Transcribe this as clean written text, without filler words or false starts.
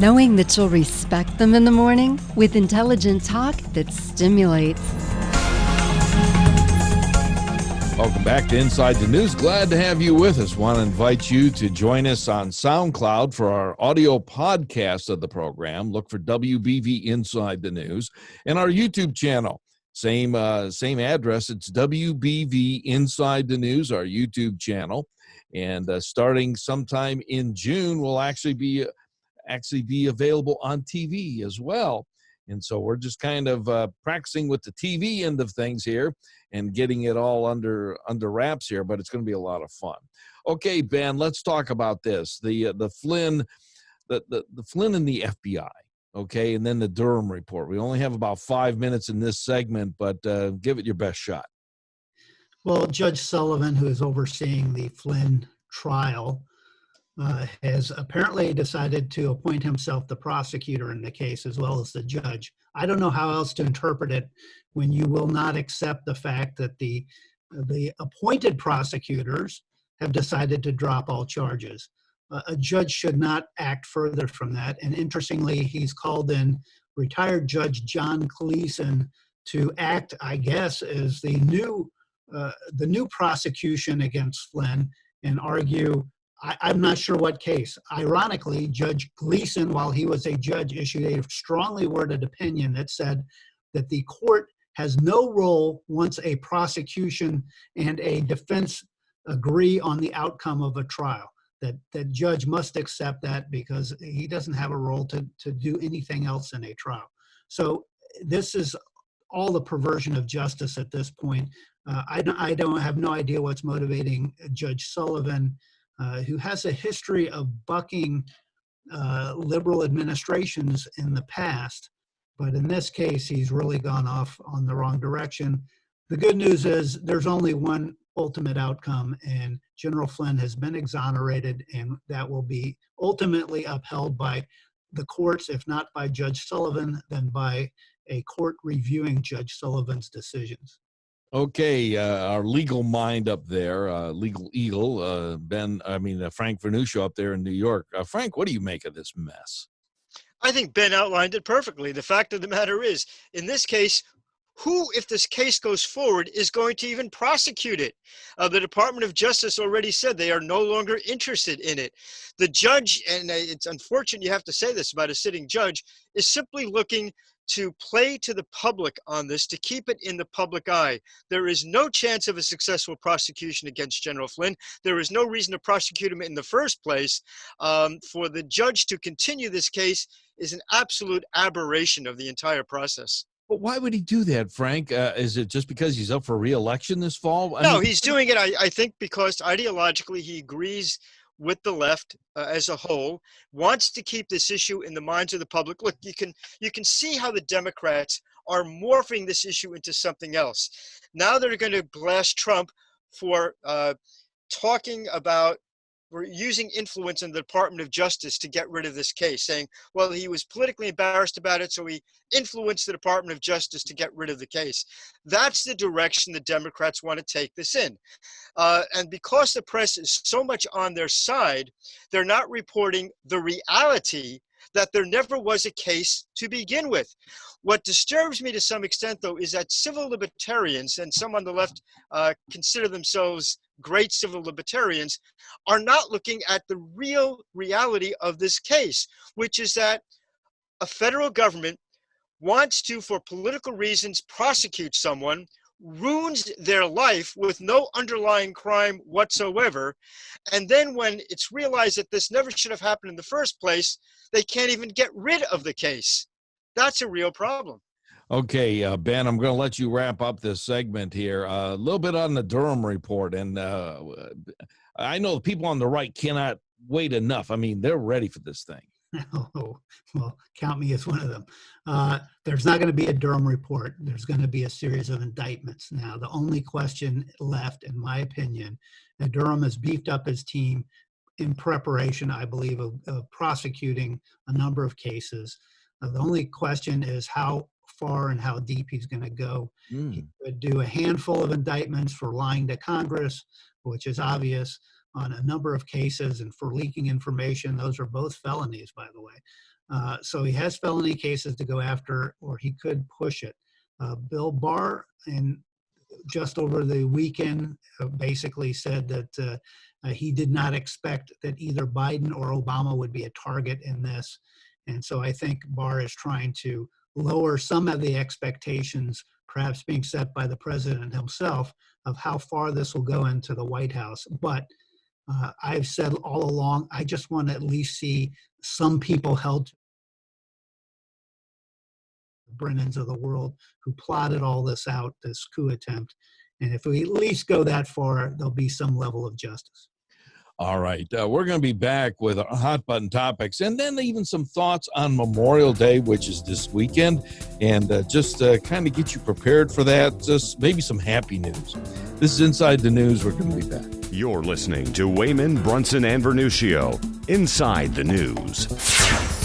knowing that you'll respect them in the morning with intelligent talk that stimulates. Welcome back to Inside the News. Glad to have you with us. Want to invite you to join us on SoundCloud for our audio podcast of the program. Look for WBV Inside the News, and our YouTube channel. Same address. It's WBV Inside the News, our YouTube channel. And starting sometime in June, will actually be available on TV as well. And so we're just kind of practicing with the TV end of things here and getting it all under wraps here, but it's going to be a lot of fun. Okay, Ben, let's talk about this. The Flynn and the FBI, okay, and then the Durham report. We only have about 5 minutes in this segment, but give it your best shot. Well, Judge Sullivan, who is overseeing the Flynn trial, has apparently decided to appoint himself the prosecutor in the case as well as the judge. I don't know how else to interpret it when you will not accept the fact that the appointed prosecutors have decided to drop all charges. A judge should not act further from that. And interestingly, he's called in retired Judge John Gleason to act, I guess, as the new prosecution against Flynn and argue. I'm not sure what case. Ironically, Judge Gleason, while he was a judge, issued a strongly worded opinion that said that the court has no role once a prosecution and a defense agree on the outcome of a trial. That judge must accept that because he doesn't have a role to do anything else in a trial. So this is all the perversion of justice at this point. I don't have no idea what's motivating Judge Sullivan, who has a history of bucking liberal administrations in the past. But in this case, he's really gone off on the wrong direction. The good news is there's only one ultimate outcome, and General Flynn has been exonerated, and that will be ultimately upheld by the courts, if not by Judge Sullivan, then by a court reviewing Judge Sullivan's decisions. Okay, our legal mind up there, legal eagle, Frank Vernuccio up there in New York. Frank, what do you make of this mess? I think Ben outlined it perfectly. The fact of the matter is, in this case, who, if this case goes forward, is going to even prosecute it? The Department of Justice already said they are no longer interested in it. The judge, and it's unfortunate you have to say this about a sitting judge, is simply looking to play to the public on this, to keep it in the public eye. There is no chance of a successful prosecution against General Flynn. There is no reason to prosecute him in the first place. For the judge to continue this case is an absolute aberration of the entire process. But why would he do that, Frank? Is it just because he's up for re-election this fall? He's doing it, I think, because ideologically he agrees with the left as a whole, wants to keep this issue in the minds of the public. Look, you can see how the Democrats are morphing this issue into something else. Now they're going to blast Trump for talking about, we're using influence in the Department of Justice to get rid of this case, saying, well, he was politically embarrassed about it, so he influenced the Department of Justice to get rid of the case. That's the direction the Democrats want to take this in. And because the press is so much on their side, they're not reporting the reality that there never was a case to begin with. What disturbs me to some extent, though, is that civil libertarians, and some on the left consider themselves great civil libertarians, are not looking at the real reality of this case, which is that a federal government wants to, for political reasons, prosecute someone, ruins their life with no underlying crime whatsoever, and then when it's realized that this never should have happened in the first place, they can't even get rid of the case. That's a real problem. Okay, Ben, I'm going to let you wrap up this segment here. A little bit on the Durham report, and I know the people on the right cannot wait enough. I mean, they're ready for this thing. Oh, well, count me as one of them. There's not going to be a Durham report. There's going to be a series of indictments. Now, the only question left, in my opinion, that Durham has beefed up his team in preparation, I believe, of prosecuting a number of cases. The only question is how far and how deep he's going to go. He would do a handful of indictments for lying to Congress, which is obvious, on a number of cases, and for leaking information. Those are both felonies, by the way. So he has felony cases to go after, or he could push it. Bill Barr, and just over the weekend, basically said that he did not expect that either Biden or Obama would be a target in this. And so I think Barr is trying to lower some of the expectations, perhaps being set by the president himself, of how far this will go into the White House. But I've said all along, I just want to at least see some people held to the Brennans of the world who plotted all this out, this coup attempt. And if we at least go that far, there'll be some level of justice. All right. We're going to be back with our hot button topics and then even some thoughts on Memorial Day, which is this weekend, and just kind of get you prepared for that. Just maybe some happy news. This is Inside the News. We're going to be back. You're listening to Wehman, Brunson, and Vernuccio, Inside the News.